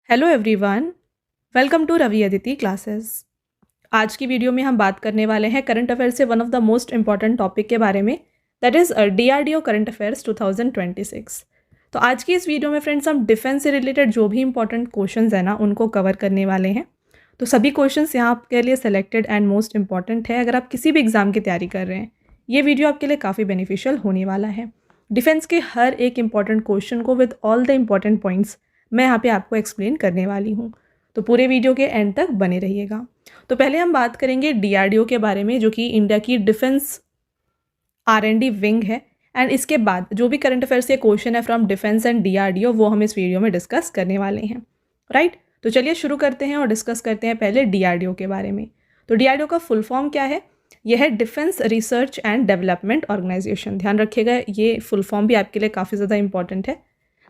Hello everyone, welcome to Ravi Aditi classes. आज की video में हम बात करने वाले हैं करंट अफेयर से one of the most important topic के बारे में, that is DRDO current affairs 2026। तो आज की इस वीडियो में फ्रेंड्स हम डिफेंस से रिलेटेड जो भी इंपॉर्टेंट क्वेश्चंस हैं ना उनको कवर करने वाले हैं। तो सभी क्वेश्चंस यहाँ आपके लिए सेलेक्टेड एंड मोस्ट इंपॉर्टेंट है अगर आप किसी भी एग्जाम की तैयारी कर रहे हैं। ये वीडियो आपके लिए काफ़ी बेनिफिशियल होने वाला है। डिफेंस के हर एक इंपॉर्टेंट क्वेश्चन को with all the important points मैं यहाँ पे आपको एक्सप्लेन करने वाली हूँ, तो पूरे वीडियो के एंड तक बने रहिएगा। तो पहले हम बात करेंगे डीआरडीओ के बारे में, जो कि इंडिया की डिफेंस आर&डी विंग है। एंड इसके बाद जो भी करंट अफेयर से क्वेश्चन है फ्रॉम डिफेंस एंड डीआरडीओ वो हम इस वीडियो में डिस्कस करने वाले हैं, राइट। तो चलिए शुरू करते हैं और डिस्कस करते हैं पहले डीआरडीओ के बारे में। तो डीआरडीओ का फुल फॉर्म क्या है? यह है defence research and development organisation. ध्यान रखिएगा, ये फुल फॉर्म भी आपके लिए काफ़ी ज़्यादा इंपॉर्टेंट है।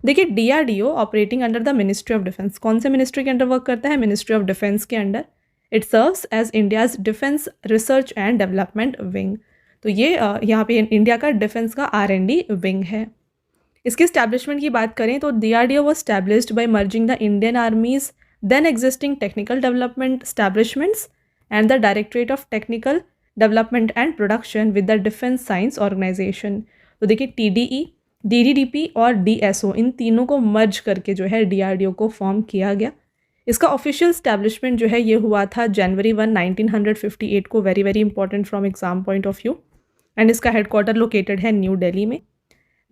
देखिए, DRDO operating under the ministry of defence, कौन से मिनिस्ट्री के अंडर वर्क करता है? मिनिस्ट्री ऑफ डिफेंस के under. It serves as India's defence research and development wing. तो ये यहाँ पे इंडिया का डिफेंस का आर&डी विंग है। इसके स्टैब्लिशमेंट की बात करें तो DRDO was established by merging the Indian army's then existing technical development establishments and the directorate of technical development and production with the defence science organisation. तो देखिए, टीडीई, डीडीडीपी और डीएसओ, इन तीनों को मर्ज करके जो है डीआरडीओ को फॉर्म किया गया। इसका ऑफिशियल स्टैब्लिशमेंट जो है ये हुआ था जनवरी 1, 1958 को। Very very important from exam point of view. And इसका हेडक्वार्टर लोकेटेड है न्यू दिल्ली में।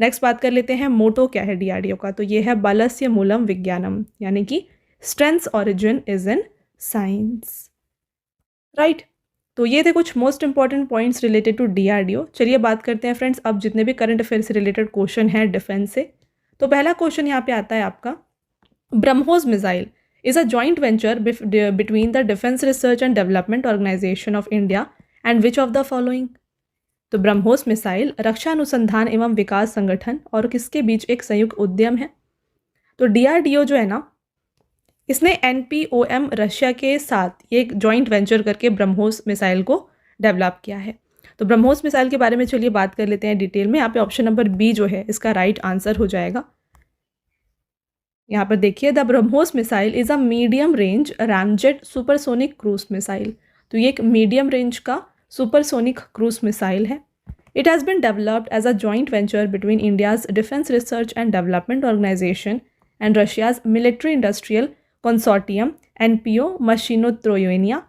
नेक्स्ट बात कर लेते हैं मोटो क्या है डीआरडीओ का। तो ये है बलस्य मूलम विज्ञानम, यानी कि strengths origin is in science, right. तो ये थे कुछ most important points related to DRDO. चलिए बात करते हैं फ्रेंड्स अब जितने भी करंट अफेयर से रिलेटेड क्वेश्चन है डिफेंस से। तो पहला क्वेश्चन यहाँ पे आता है आपका, BrahMos missile is a joint venture between the defence research and development organisation of India and which of the following. तो ब्रह्मोस मिसाइल रक्षा अनुसंधान एवं विकास संगठन और किसके बीच एक संयुक्त उद्यम है? तो डीआरडीओ जो है ना, इसने एनपीओएम रशिया के साथ एक जॉइंट वेंचर करके ब्रह्मोस मिसाइल को डेवलप किया है। तो ब्रह्मोस मिसाइल के बारे में चलिए बात कर लेते हैं डिटेल में। यहाँ पे ऑप्शन नंबर बी जो है इसका राइट आंसर हो जाएगा। यहाँ पर देखिए, the BrahMos missile is a medium range ramjet supersonic cruise missile. तो ये एक मीडियम रेंज का सुपरसोनिक क्रूज मिसाइल है। It has been developed as a joint venture between India's defence research and development organisation and Russia's military industrial consortium NPO Mashinostroyeniya.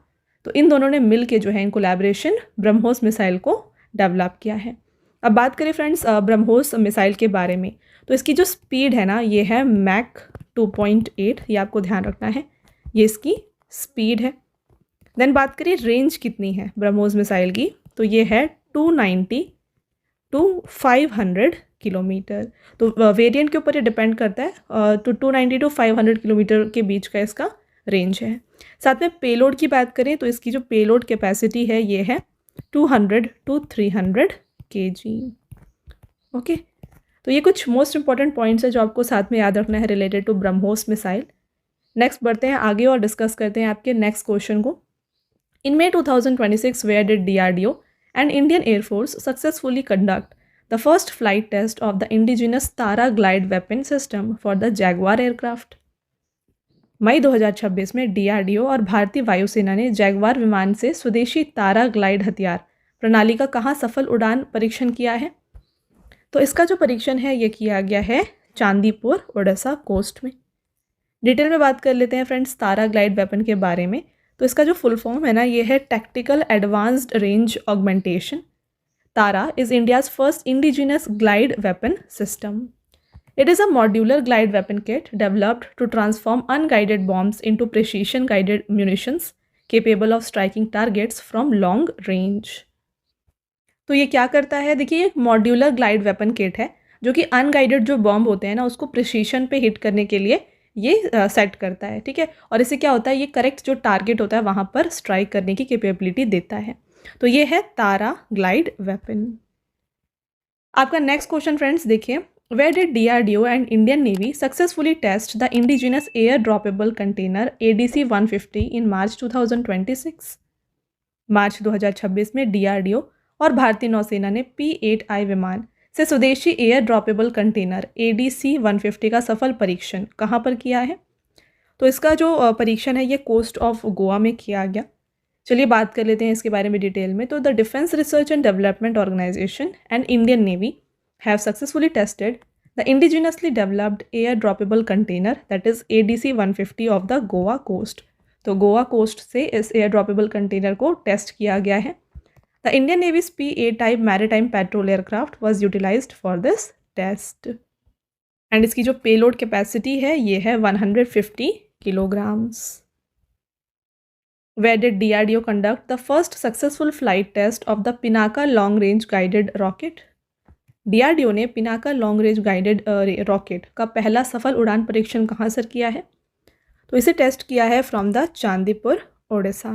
तो इन दोनों ने मिल के जो है इन कोलैबोरेशन ब्रह्मोस मिसाइल को डेवलप किया है। अब बात करें फ्रेंड्स ब्रह्मोस मिसाइल के बारे में, तो इसकी जो स्पीड है ना ये है मैक 2.8, ये आपको ध्यान रखना है, ये इसकी स्पीड है। देन बात करें रेंज कितनी है ब्रह्मोस मिसाइल की, तो ये है 290 टू 500 किलोमीटर। तो वेरिएंट के ऊपर ये डिपेंड करता है। तो 290 टू 500 किलोमीटर के बीच का इसका रेंज है। साथ में पेलोड की बात करें तो इसकी जो पेलोड कैपेसिटी है ये है 200 टू 300 kg। ओके, तो ये कुछ मोस्ट इंपॉर्टेंट पॉइंट्स है जो आपको साथ में याद रखना है related to BrahMos missile. Next बढ़ते हैं आगे और डिस्कस करते हैं आपके नेक्स्ट क्वेश्चन को। इन May 2026 where did DRDO and Indian Air Force successfully conduct the first flight test of the indigenous Tara glide weapon system for the Jaguar aircraft? मई 2026 में DRDO और भारतीय वायुसेना ने जैगवार विमान से स्वदेशी तारा ग्लाइड हथियार प्रणाली का कहाँ सफल उड़ान परीक्षण किया है? तो इसका जो परीक्षण है ये किया गया है चांदीपुर, ओडिशा कोस्ट में। डिटेल में बात कर लेते हैं फ्रेंड्स तारा ग्लाइड वेपन के बारे में। तो इसका जो फुल फॉर्म है ना ये है tactical advanced range augmentation. TARA is India's first indigenous glide weapon system. It is a modular glide weapon kit developed to transform unguided bombs into precision guided munitions capable of striking targets from long range. तो ये क्या करता है? देखिए, एक modular glide weapon kit है जो कि अनगाइडेड जो बॉम्ब होते हैं ना उसको प्रिसीशन पे हिट करने के लिए ये सेट करता है, ठीक है। और इससे क्या होता है, ये करेक्ट जो टारगेट होता है वहाँ पर स्ट्राइक करने की कैपेबिलिटी देता है। तो ये है तारा ग्लाइड वेपन। आपका नेक्स्ट क्वेश्चन फ्रेंड्स देखिए, where did DRDO and Indian navy successfully test the indigenous air droppable container ADC 150 in March 2026? March 2026 में डीआरडीओ और भारतीय नौसेना ने P-8I विमान से स्वदेशी एयर ड्रॉपेबल कंटेनर ADC 150 का सफल परीक्षण कहाँ पर किया है? तो इसका जो परीक्षण है ये कोस्ट ऑफ गोवा में किया गया। चलिए बात कर लेते हैं इसके बारे में डिटेल में। तो the defence research and development organisation and Indian navy have successfully tested the indigenously developed air droppable container that is ADC-150 off the Goa coast. तो गोवा कोस्ट से इस एयर ड्रॉपेबल कंटेनर को टेस्ट किया गया है। The Indian navy's P-8 type maritime patrol aircraft was utilised for this test and इसकी जो payload capacity है ये है 150 kilograms. Where did DRDO conduct the first successful flight test of the Pinaka Long Range Guided Rocket? DRDO ने Pinaka long range guided rocket का पहला सफल उड़ान परीक्षण कहाँ से किया है? तो इसे टेस्ट किया है from the Chandipur, Odisha.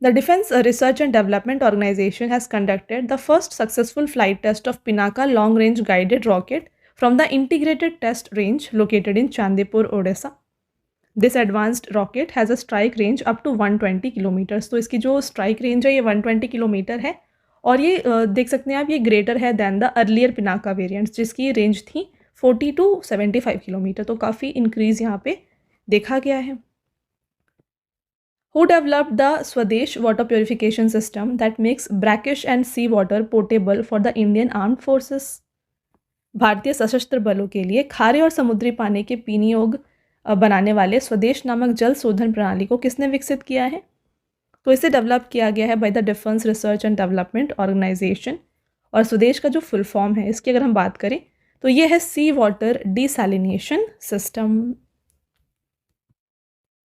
The defence research and development organisation has conducted the first successful flight test of Pinaka long range guided rocket from the integrated test range located in Chandipur, Odisha. This advanced rocket has a strike range up to 120 kilometres. तो इसकी जो strike range है ये 120 kilometre है और ये देख सकते हैं आप, ये ग्रेटर है than the earlier Pinaka variants जिसकी रेंज थी 40 to 75 किलोमीटर। तो काफ़ी इंक्रीज़ यहाँ पे देखा गया है। Who developed the Swadesh water purification system that makes brackish and sea water potable for the Indian Armed Forces? भारतीय सशस्त्र बलों के लिए खारे और समुद्री पानी के पीने योग्य बनाने वाले स्वदेश नामक जल शोधन प्रणाली को किसने विकसित किया है? तो इसे डेवलप किया गया है by the defence research and development organisation. और स्वदेश का जो फुल फॉर्म है इसकी अगर हम बात करें तो ये है sea water desalination system.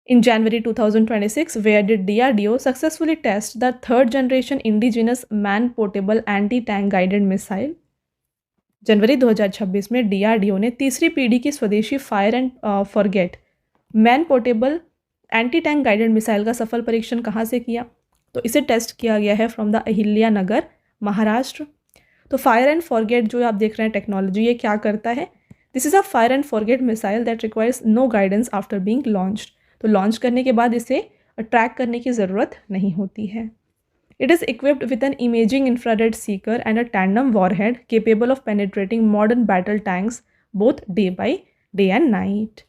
In January 2026 where did DRDO successfully test the third generation indigenous man portable anti tank guided missile. जनवरी 2026 में DRDO ने तीसरी पीढ़ी की स्वदेशी fire and forget man portable anti tank guided missile का सफल परीक्षण कहाँ से किया? तो इसे टेस्ट किया गया है फ्रॉम द अहिल्या नगर, महाराष्ट्र। तो फायर एंड फॉरगेट जो आप देख रहे हैं टेक्नोलॉजी, ये क्या करता है? This is a fire and forget missile that requires no guidance after being launched. तो लॉन्च करने के बाद इसे ट्रैक करने की ज़रूरत नहीं होती है। It is equipped with an imaging infrared seeker and a tandem warhead capable of penetrating modern battle tanks both day and night.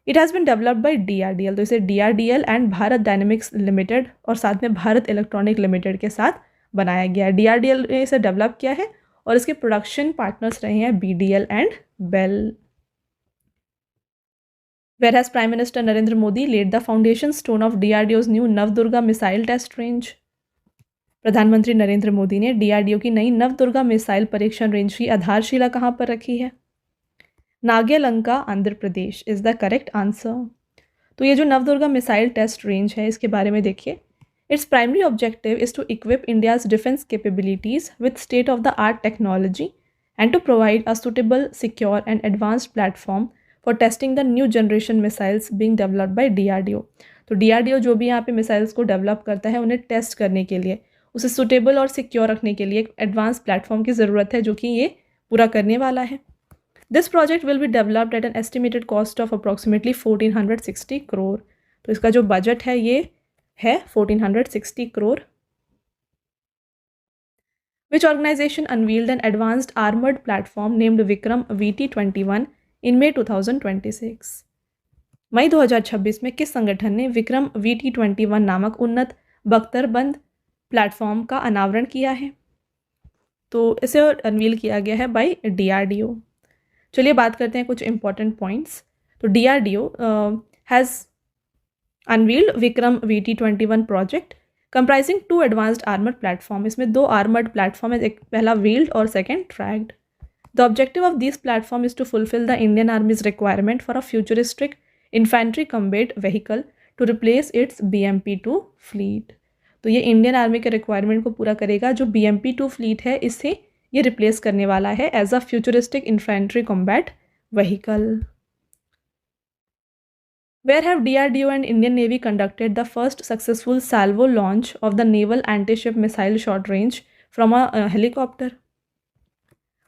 It has been developed by DRDL। तो इसे DRDL and Bharat dynamics limited और साथ में Bharat electronic limited के साथ बनाया गया है। DRDL ने इसे डेवलप किया है और इसके प्रोडक्शन पार्टनर्स रहे हैं BDL and BEL. Where has Prime Minister Narendra Modi laid the foundation stone of DRDO's new Navdurga missile test range? प्रधानमंत्री नरेंद्र मोदी ने DRDO की नई नवदुर्गा मिसाइल परीक्षण रेंज की आधारशिला कहाँ पर रखी है? नाग्यालंका, Andhra Pradesh is the correct answer. तो ये जो नवदुर्गा मिसाइल टेस्ट रेंज है इसके बारे में देखिए। It's primary objective is to equip India's defence capabilities with state of the art technology and to provide a suitable, secure and advanced platform for testing the new generation missiles being developed by DRDO। तो DRDO जो भी यहाँ पे missiles को develop करता है उन्हें test करने के लिए, उसे सुटेबल और सिक्योर रखने के लिए एक एडवांस प्लेटफॉर्म की ज़रूरत है जो कि ये पूरा करने वाला है। This project will be developed at an estimated cost of approximately 1460 crore. तो इसका जो बजट है ये है 1460 crore. Which organisation unveiled an advanced armoured platform named Vikram VT-21 in May 2026? मई 2026 में किस संगठन ने विक्रम VT-21 नामक उन्नत बख्तरबंद प्लेटफॉर्म का अनावरण किया है? तो इसे अनवील किया गया है बाय DRDO। चलिए बात करते हैं कुछ इंपॉर्टेंट पॉइंट्स। तो DRDO has unveiled Vikram VT-21 project comprising 2 advanced armoured platform. इसमें 2 आर्मर्ड प्लेटफॉर्म है, एक पहला व्हील्ड और second tracked. The objective of this platform is to fulfil the Indian army's requirement for a futuristic infantry combat vehicle to replace its BMP-2 fleet. तो ये Indian army के requirement को पूरा करेगा। जो BMP-2 फ्लीट है इसे ये रिप्लेस करने वाला है as a futuristic infantry combat vehicle. Where have DRDO and Indian navy conducted the first successful salvo launch of the naval antiship missile short range from a helicopter?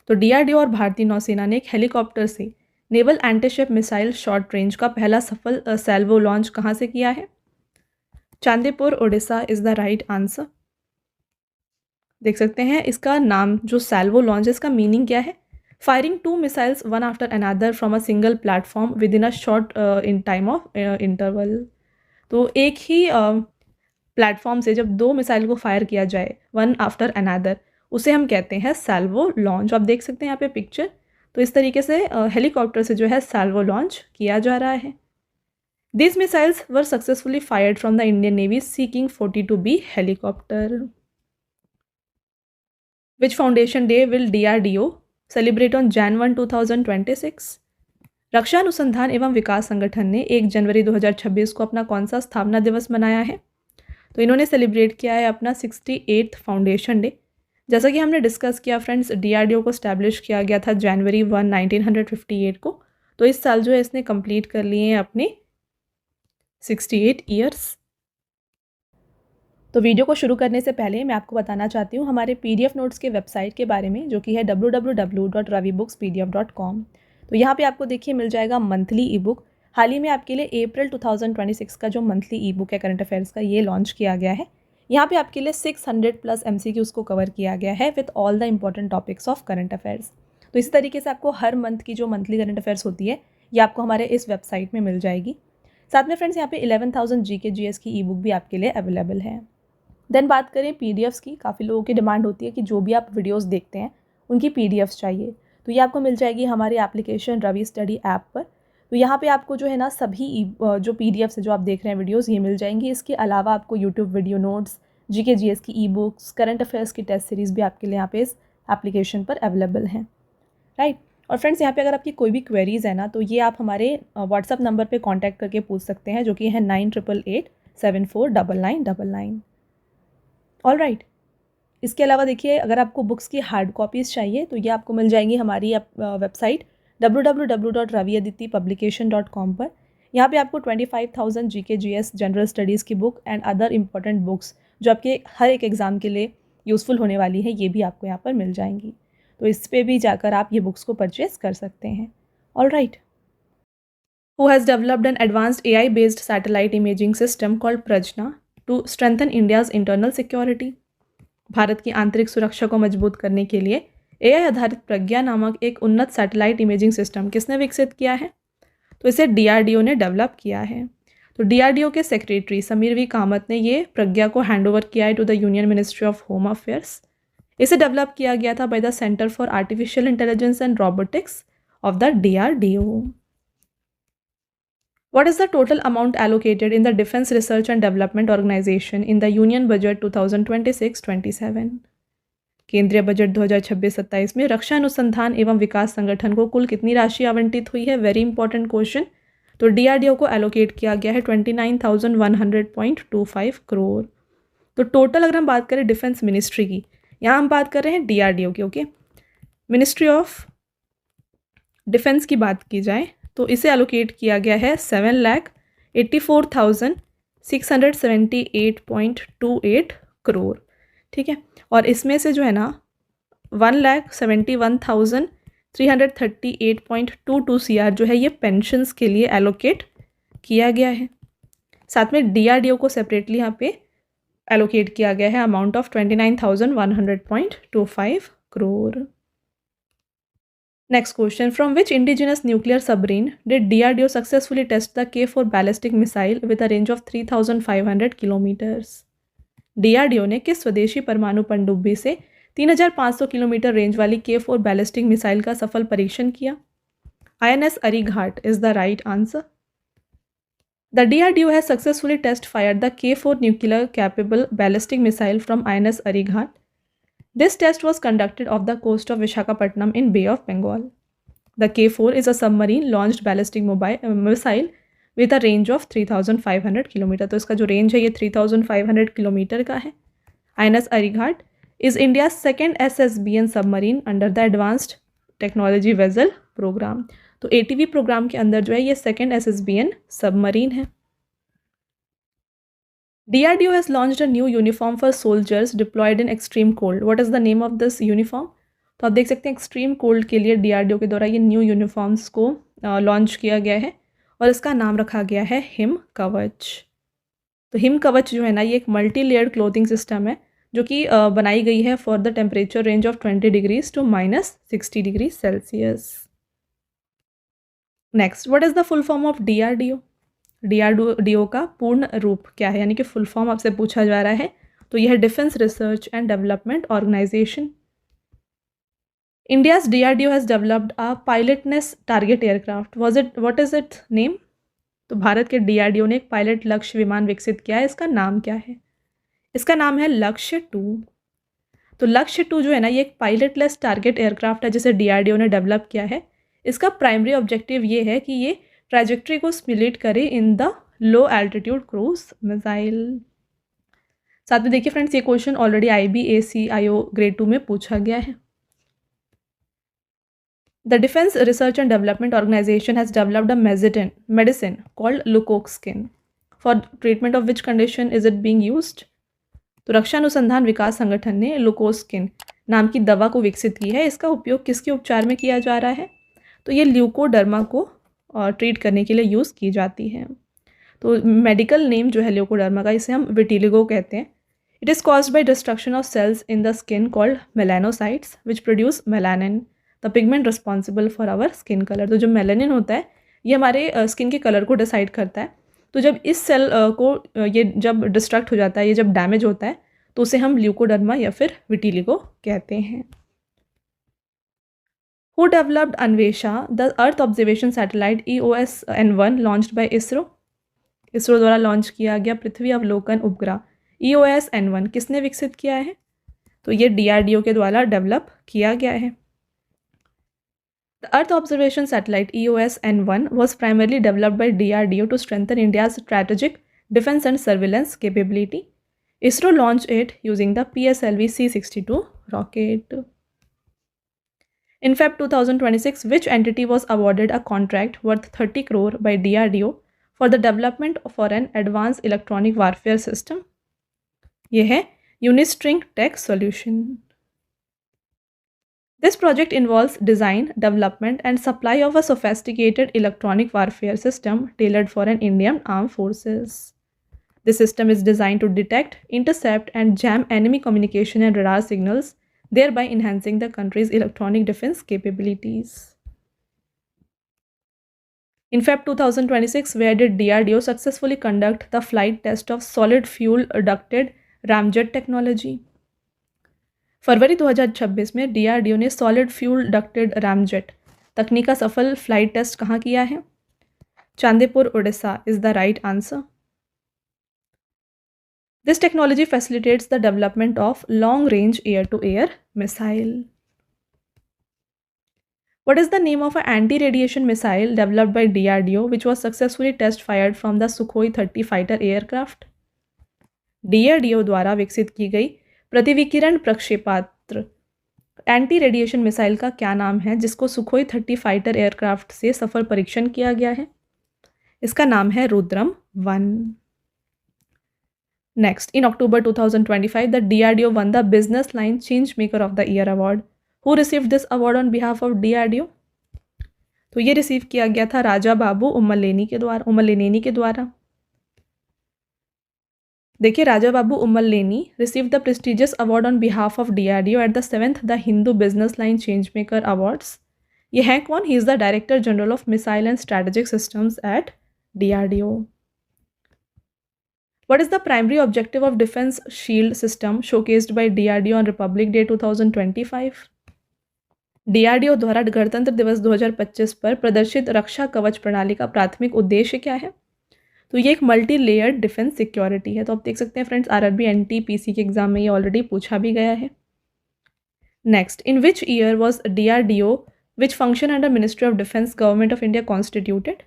तो DRDO और भारतीय नौसेना ने एक हेलीकॉप्टर से naval antiship missile short range का पहला सफल सैल्वो लॉन्च कहाँ से किया है? Chandipur, Orissa is the right answer. देख सकते हैं इसका नाम जो सैल्वो लॉन्च, इसका मीनिंग क्या है? Firing 2 missiles one after another from a single platform with in a short in time of interval. तो एक ही प्लेटफॉर्म से जब 2 मिसाइल को फायर किया जाए वन आफ्टर अनदर, उसे हम कहते हैं सैल्वो लॉन्च। आप देख सकते हैं यहाँ पे पिक्चर। तो इस तरीके से हेलीकॉप्टर से जो है सैल्वो लॉन्च किया जा रहा है। These missiles were successfully fired from the Indian Navy seeking 42B helicopter. Which foundation day will DRDO celebrate on Jan 1, 2026? रक्षा अनुसंधान एवं विकास संगठन ने 1 जनवरी 2026 को अपना कौन सा स्थापना दिवस मनाया है? तो इन्होंने सेलिब्रेट किया है अपना 68th फाउंडेशन डे। जैसा कि हमने डिस्कस किया फ्रेंड्स, DRDO को स्टैब्लिश किया गया था जनवरी 1, 1958 को। तो इस साल जो है इसने कंप्लीट कर लिए हैं अपने 68 ईयर्स। तो वीडियो को शुरू करने से पहले मैं आपको बताना चाहती हूँ हमारे PDF नोट्स के वेबसाइट के बारे में, जो कि है www.ravibookspdf.com। तो यहाँ पे आपको देखिए मिल जाएगा मंथली ई बुक। हाल ही में आपके लिए अप्रैल 2026 का जो मंथली ई बुक है करंट अफेयर्स का, ये लॉन्च किया गया है। यहाँ पे आपके लिए 600+ MCQs को कवर किया गया है with all the important topics of current affairs. तो इसी तरीके से आपको हर मंथ की जो मंथली करंट अफेयर्स होती है ये आपको हमारे इस वेबसाइट में मिल जाएगी। साथ में फ्रेंड्स यहाँ पे 11,000 GK GS की ई बुक भी आपके लिए अवेलेबल है। देन बात करें PDFs की, काफ़ी लोगों की डिमांड होती है कि जो भी आप वीडियोस देखते हैं उनकी PDFs चाहिए। तो ये आपको मिल जाएगी हमारी एप्लीकेशन रवि स्टडी ऐप पर। तो यहाँ पे आपको जो है ना सभी जो PDFs है जो आप देख रहे हैं वीडियोस, ये मिल जाएंगी। इसके अलावा आपको YouTube video notes, GK GS की ई बुक्स, करंट अफेयर्स की टेस्ट सीरीज़ भी आपके लिए यहाँ पे इस एप्लीकेशन पर अवेलेबल हैं, राइट। और फ्रेंड्स यहाँ पे अगर आपकी कोई भी क्वेरीज़ है ना, तो ये आप हमारे व्हाट्सअप नंबर पर कॉन्टैक्ट करके पूछ सकते हैं, जो कि है 9888749999। All right. इसके अलावा देखिए अगर आपको बुक्स की हार्ड कॉपीज़ चाहिए तो ये आपको मिल जाएंगी हमारी वेबसाइट www.raviaditipublication.com पर। यहाँ पे आपको 25,000 GK GS जनरल स्टडीज़ की book and other important books जो आपके हर एक एग्ज़ाम के लिए यूज़फुल होने वाली है, ये भी आपको यहाँ पर मिल जाएंगी। तो इस पर भी जाकर आप ये बुक्स को परचेज़ कर सकते हैं। All right. Who has developed an advanced AI-based satellite imaging system called Prajna to strengthen India's internal security? Bharat की आंतरिक सुरक्षा को मजबूत करने के लिए AI आधारित प्रज्ञा नामक एक उन्नत सैटेलाइट इमेजिंग सिस्टम किसने विकसित किया है? तो इसे DRDO ने डेवलप किया है। तो DRDO के सेक्रेटरी समीर वी कामत ने ये प्रज्ञा को हैंडओवर किया है to the union ministry of home affairs. इसे डेवलप किया गया था by the centre for artificial intelligence and robotics of the DRDO। What is the total amount allocated in the Defense Research and Development Organization in the Union Budget 2026-27? केंद्रीय budget 2026-27 में रक्षा अनुसंधान एवं विकास संगठन को कुल कितनी राशि आवंटित हुई है? Very important question. तो DRDO को एलोकेट किया गया है 29,100.25 करोड़। तो टोटल अगर हम बात करें डिफेंस मिनिस्ट्री की, यहाँ हम बात कर रहे हैं DRDO की, ओके। मिनिस्ट्री ऑफ डिफेंस की बात की जाए तो इसे एलोकेट किया गया है 7,84,678.28 करोड़, ठीक है। और इसमें से जो है ना 1,71,338.22 CR जो है ये पेंशन्स के लिए एलोकेट किया गया है। साथ में DRDO को सेपरेटली यहाँ पे एलोकेट किया गया है amount of 29,100.25 crore. Next question, from which indigenous nuclear submarine did DRDO successfully test the K4 ballistic missile with a range of 3,500 kilometers? DRDO ने किस स्वदेशी परमाणु पनडुब्बी से 3,500 किलोमीटर रेंज वाली K4 बैलिस्टिक मिसाइल का सफल परीक्षण किया? INS अरीघाट is the right answer. The DRDO has successfully test fired the K4 nuclear capable ballistic missile from INS अरीघाट. This test was conducted off the coast of Visakhapatnam in Bay of Bengal. The K4 is a submarine launched ballistic missile with a range of 3,500 kilometre. तो इसका जो range है ये 3,500 kilometre का है। INS अरीघाट is India's second SSBN submarine under the Advanced Technology Vessel program. तो ATV programme के अंदर जो है ये सेकेंड SSBN सबमरीन है। DRDO has launched a new uniform for soldiers deployed in extreme cold. What is the name of this uniform? तो आप देख सकते हैं एक्सट्रीम कोल्ड के लिए DRDO के द्वारा ये न्यू यूनिफॉर्म्स को लॉन्च किया गया है और इसका नाम रखा गया है हिम कवच। तो हिम कवच जो है ना ये एक मल्टी लेयर्ड क्लोथिंग सिस्टम है जो कि बनाई गई है for the temperature range of 20 degrees to -60 degree Celsius. Next, what is the full form of DRDO? DRDO का पूर्ण रूप क्या है, यानी कि फुल फॉर्म आपसे पूछा जा रहा है, तो यह है defence research and development organisation. India's DRDO has developed a pilotless target aircraft. What is its name? तो भारत के DRDO ने एक पायलट लक्ष्य विमान विकसित किया है, इसका नाम क्या है? इसका नाम है लक्ष्य 2। तो लक्ष्य 2 जो है ना, ये एक पायलटलेस टारगेट एयरक्राफ्ट है जिसे DRDO ने डेवलप किया है। इसका प्राइमरी ऑब्जेक्टिव ये है कि ये ट्रैजेक्टरी को सिमुलेट करे in the low altitude cruise missile. साथ में देखिए फ्रेंड्स, ये क्वेश्चन ऑलरेडी IBACIO ग्रेड 2 में पूछा गया है। The Defense Research and Development Organization has developed a medicine called leucoxkin. For treatment of which condition is it being used? तो रक्षा अनुसंधान विकास संगठन ने लुकोस्किन नाम की दवा को विकसित की है। इसका उपयोग किसके उपचार में किया जा रहा है? तो ये ल्यूकोडर्मा को ट्रीट करने के लिए यूज़ की जाती है। तो मेडिकल नेम जो है ल्यूकोडर्मा का, इसे हम विटिलिगो कहते हैं। It is caused by destruction of cells in the skin called melanocytes which produce melanin, the pigment responsible for our skin colour. तो जो मेलानिन होता है ये हमारे स्किन के कलर को डिसाइड करता है। तो जब इस सेल को ये जब डिस्ट्रक्ट हो जाता है, ये जब डैमेज होता है, तो उसे हम ल्यूकोडर्मा या फिर विटिलिगो कहते हैं। Who developed Anvesha, the earth observation satellite EOS-N1 launched by ISRO? ISRO द्वारा लॉन्च किया गया पृथ्वी अवलोकन उपग्रह EOS-N1 किसने विकसित किया है? तो ये DRDO के द्वारा डेवलप किया गया है। The Earth Observation Satellite EOS-N1 was primarily developed by DRDO to strengthen India's strategic defense and surveillance capability. ISRO launched it using the PSLV C-62 rocket. In Feb 2026, which entity was awarded a contract worth 30 crore by DRDO for the development for an advanced electronic warfare system? यह है Unistring Tech Solution. This project involves design, development and supply of a sophisticated electronic warfare system tailored for an Indian armed forces. This system is designed to detect, intercept and jam enemy communication and radar signals, thereby enhancing the country's electronic defense capabilities. In Feb 2026, where did DRDO successfully conduct the flight test of solid fuel ducted ramjet technology? फरवरी 2026 में DRDO ने solid fuel ducted ramjet तकनीक का सफल flight test कहाँ किया है? Chandipur, Orissa is the right answer. This technology facilitates the development of long range air to air missile. What is the name of an anti-radiation missile developed by DRDO which was successfully test fired from the Sukhoi 30 fighter aircraft? DRDO द्वारा विकसित की गई प्रतिविकिरण प्रक्षेपास्त्र anti radiation missile का क्या नाम है जिसको सुखोई 30 फाइटर एयरक्राफ्ट से सफल परीक्षण किया गया है? इसका नाम है Rudram 1। Next, in October 2025 the DRDO one the business line change maker of the year award. Who received this award on behalf of DRDO? तो ये रिसीव किया गया था राजा बाबू उमलेनी के द्वारा। देखिए, Raja Babu Umleni receive the prestigious award on behalf of DRDO at the 7th the Hindu business line change maker awards. ये हैं कौन? He is the director general of missile and strategic systems at DRDO। What is the primary objective of Defense Shield system showcased by DRDO on Republic Day 2025? DRDO द्वारा गणतंत्र दिवस 2025 पर प्रदर्शित रक्षा कवच प्रणाली का प्राथमिक उद्देश्य क्या है? तो ये एक मल्टी लेयर्ड डिफेंस सिक्योरिटी है। तो आप देख सकते हैं फ्रेंड्स, RRB NTPC के एग्जाम में ये ऑलरेडी पूछा भी गया है। Next, in which year was DRDO which function under ministry of defence government of India constituted?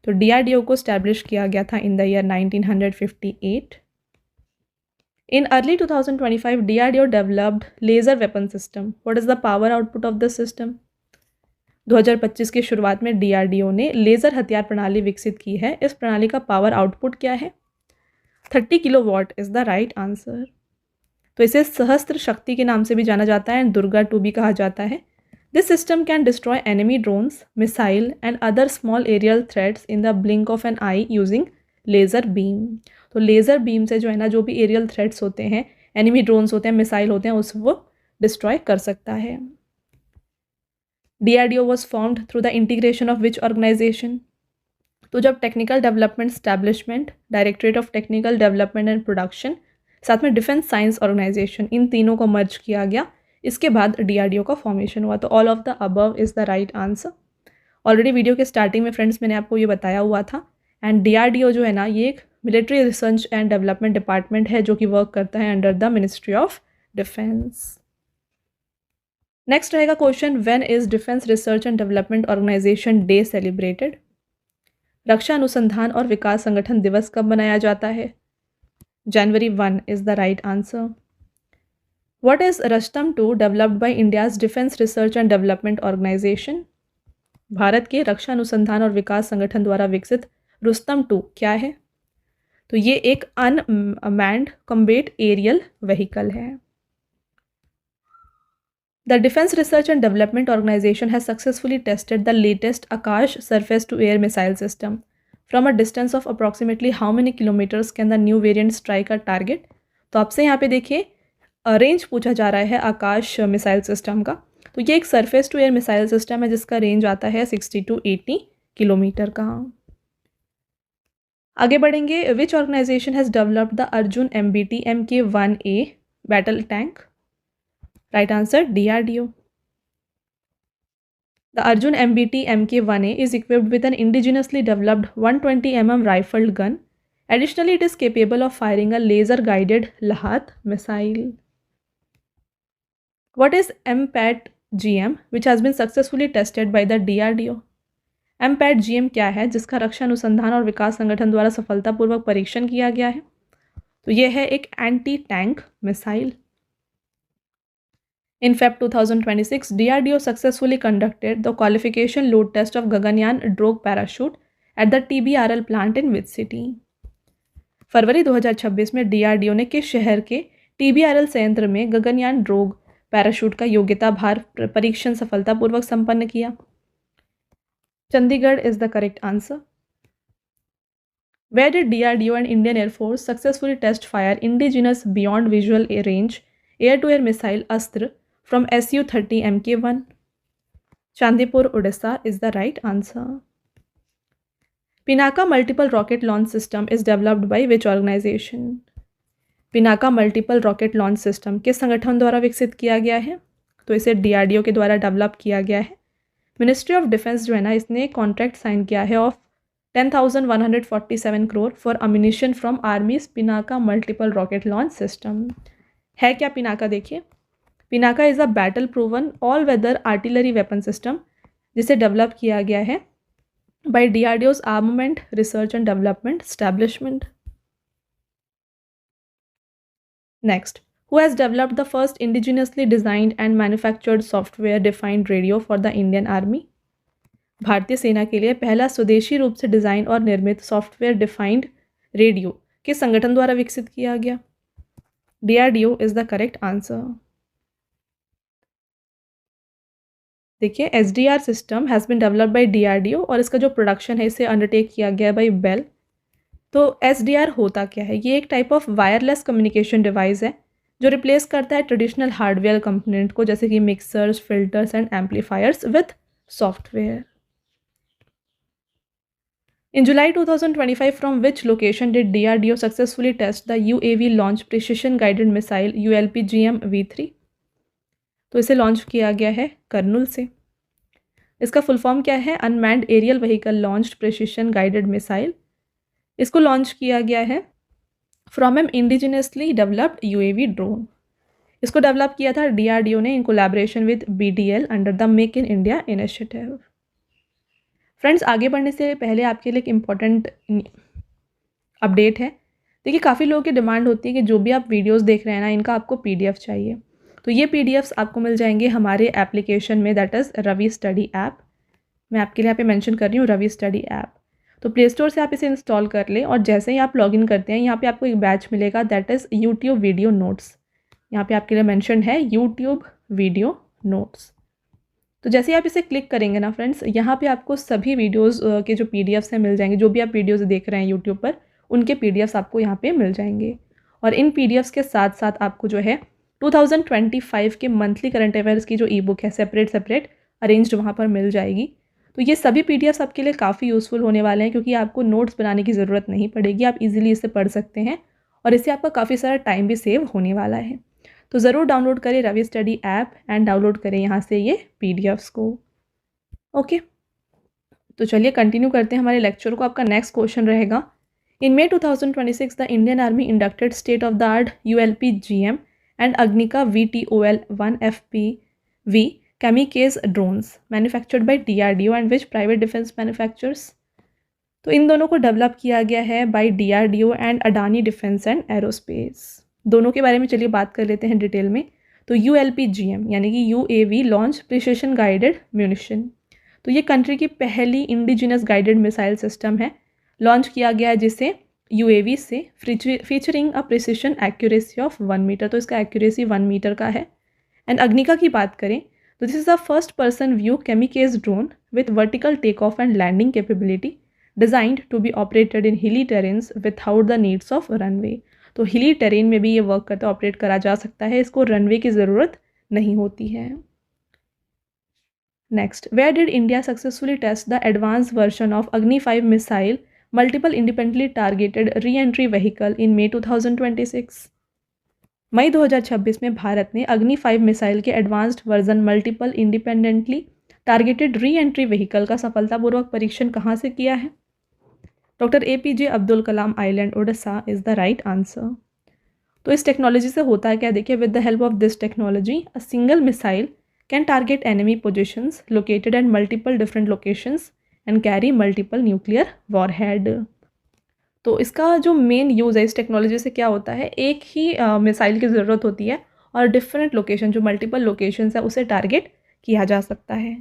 तो DRDO को स्टैब्लिश किया गया था in the year 1958। In early 2025 DRDO developed laser weapon system. What is the power output of this system? 2025 की शुरुआत में DRDO ने laser हथियार प्रणाली विकसित की है। इस प्रणाली का पावर आउटपुट क्या है? 30 kilowatt is the right answer. तो इसे सहस्त्र शक्ति के नाम से भी जाना जाता है एंड दुर्गा 2 भी कहा जाता है। This system can destroy enemy drones, missile and other small aerial threats in the blink of an eye using laser beam. तो लेज़र बीम से जो है ना, जो भी एरियल थ्रेट्स होते हैं, एनिमी ड्रोन्स होते हैं, मिसाइल होते हैं, उस वो डिस्ट्रॉय कर सकता है। DRDO was formed through the integration of which organisation? तो जब technical development establishment, directorate of technical development and production, साथ में डिफेंस साइंस ऑर्गेनाइजेशन, इन तीनों को मर्ज किया गया, इसके बाद DRDO का फॉर्मेशन हुआ। तो all of the above is the right answer. Already video के स्टार्टिंग में फ्रेंड्स मैंने आपको ये बताया हुआ था। एंड DRDO जो है ना, ये एक military research and development department है जो कि वर्क करता है under the ministry of defence. Next रहेगा question, when is defence research and development organisation day celebrated? रक्षा अनुसंधान और विकास संगठन दिवस कब मनाया जाता है? January 1 is the right answer. What is Rustam 2 developed by India's Defense Research and Development Organization? Bharat के रक्षा अनुसंधान और विकास संगठन द्वारा विकसित रुस्तम 2 क्या है? तो ये एक अनमैन्ड कॉम्बैट एरियल व्हीकल है। The Defense Research and Development Organization has successfully tested the latest Akash surface-to-air missile system. From a distance of approximately how many kilometers can the new variant strike a target? तो आपसे यहाँ पे देखिए range पूछा जा रहा है आकाश missile system का। तो ये एक surface to air missile system है जिसका रेंज आता है 60 to 80 किलोमीटर का। आगे बढ़ेंगे, which organisation has developed the Arjun MBT Mk1A battle tank? Right answer, DRDO. The Arjun MBT Mk1A is equipped with an indigenously developed 120 mm rifled gun. Additionally, it is capable of firing a laser-guided Lahat missile. What is MPAT-GM, which has been successfully tested by the DRDO? MPAT-GM क्या है जिसका रक्षा अनुसंधान और विकास संगठन द्वारा सफलतापूर्वक परीक्षण किया गया है? तो यह है एक anti tank missile. In Feb 2026, DRDO successfully conducted the qualification load test of Gaganyaan drogue parachute at the TBRL plant in which city? फरवरी 2026 में DRDO ने किस शहर के TBRL संयंत्र में गगनयान ड्रोग पैराशूट का योग्यता भार परीक्षण सफलतापूर्वक संपन्न किया? Chandigarh is the correct answer. Where did DRDO and Indian Air Force successfully test fire indigenous beyond visual range air-to-air missile Astra from Su-30 Mk1? Chandipur, Odisha is the right answer. Pinaka Multiple Rocket Launch System is developed by which organization? Pinaka Multiple Rocket Launch System किस संगठन द्वारा विकसित किया गया है? तो इसे DRDO के द्वारा डेवलप किया गया है। मिनिस्ट्री ऑफ डिफेंस जो है ना, इसने कॉन्ट्रैक्ट साइन किया है of 10,147 crore for ammunition from army's Pinaka multiple rocket launch system. है क्या पिनाका? देखिए, Pinaka is a battle proven all weather artillery weapon system जिसे डेवलप किया गया है by DRDO's armament research and development establishment. Next, who has developed the first indigenously designed and manufactured software defined radio for the Indian army? भारतीय सेना के लिए पहला स्वदेशी रूप से डिज़ाइन और निर्मित सॉफ्टवेयर डिफाइंड रेडियो किस संगठन द्वारा विकसित किया गया? DRDO is the correct answer. देखिए, SDR system has been developed by DRDO और इसका जो प्रोडक्शन है इसे अंडरटेक किया गया बाय बेल। तो SDR होता क्या है? ये एक type of wireless communication device है जो रिप्लेस करता है ट्रेडिशनल हार्डवेयर कंपोनेंट को, जैसे कि mixers, filters and amplifiers with software. In July 2025, from which location did DRDO successfully test the UAV launch precision guided missile ULP-GM V3? तो इसे launch किया गया है कर्नूल से। इसका फुल फॉर्म क्या है? Unmanned aerial vehicle launched precision guided missile. इसको लॉन्च किया गया है from an indigenously developed UAV drone. इसको डेवलप किया था DRDO ने in collaboration with BDL under the make in India initiative. Friends, आगे बढ़ने से पहले आपके लिए एक इम्पॉर्टेंट अपडेट है। देखिए, काफ़ी लोगों की डिमांड होती है कि जो भी आप वीडियोस देख रहे हैं ना, इनका आपको PDF चाहिए। तो ये PDFs आपको मिल जाएंगे हमारे एप्लीकेशन में, that is Ravi study app. मैं आपके लिए यहाँ पे मेंशन कर रही हूँ रवि स्टडी ऐप। तो प्ले स्टोर से आप इसे इंस्टॉल कर लें और जैसे ही आप लॉगिन करते हैं, यहाँ पे आपको एक बैच मिलेगा, that is YouTube video notes. यहाँ पे आपके लिए मेंशन है यूट्यूब वीडियो नोट्स। तो जैसे ही आप इसे क्लिक करेंगे ना फ्रेंड्स, यहाँ पे आपको सभी वीडियोस के जो PDFs हैं मिल जाएंगे। जो भी आप वीडियोस देख रहे हैं यूट्यूब पर, उनके PDFs आपको यहाँ पे मिल जाएंगे। और इन पीडीएफ्स के साथ साथ आपको जो है 2025 के मंथली करंट अफेयर्स की जो ई बुक है सेपरेट अरेंज्ड वहाँ पर मिल जाएगी। तो ये सभी पीडीएफ्स आपके लिए काफ़ी यूज़फुल होने वाले हैं, क्योंकि आपको नोट्स बनाने की ज़रूरत नहीं पड़ेगी, आप इजीली इसे पढ़ सकते हैं और इससे आपका काफ़ी सारा टाइम भी सेव होने वाला है। तो ज़रूर डाउनलोड करें Ravi study app and download करें यहाँ से ये पीडीएफ्स को। ओके, तो चलिए कंटिन्यू करते हैं हमारे लेक्चर को। आपका नेक्स्ट क्वेश्चन रहेगा, in May 2026 the Indian army inducted state of the art ULP-GM and Agnika VTOL-1 FPV kamikaze drones manufactured by DRDO and which private defence manufacturers. तो इन दोनों को डेवलप किया गया है by DRDO and Adani defence and aerospace. दोनों के बारे में चलिए बात कर लेते हैं डिटेल में। तो ULP-GM यानी कि UAV launch precision guided munition, तो ये कंट्री की पहली इंडिजिनस गाइडेड मिसाइल सिस्टम है, लॉन्च किया गया है जिसे UAV से featuring a precision accuracy of 1 metre, तो इसका एक्यूरेसी 1 मीटर का है। एंड अग्निका की बात करें तो this is a first person view kamikaze drone with vertical take off and landing capability designed to be operated in hilly terrains without the needs of runway. तो hilly terrain में भी ये वर्क करता operate करा जा सकता है, इसको रनवे की ज़रूरत नहीं होती है। Next, where did India successfully test the advance version of Agni 5 missile multiple independently targeted re entry vehicle in May 2026। मई 2026 में भारत ने अग्नि 5 मिसाइल के advanced version multiple independently targeted re entry vehicle का सफलतापूर्वक परीक्षण कहाँ से किया है? Doctor APJ Abdul Kalam island Odisha is the right answer. तो इस टेक्नोलॉजी से होता है क्या, देखिए, with the help of this technology a single missile can target enemy positions located at multiple different locations and carry multiple nuclear warhead. तो इसका जो मेन यूज़ है इस टेक्नोलॉजी से क्या होता है, एक ही मिसाइल की ज़रूरत होती है और डिफरेंट लोकेशन जो मल्टीपल लोकेशंस है उसे टारगेट किया जा सकता है।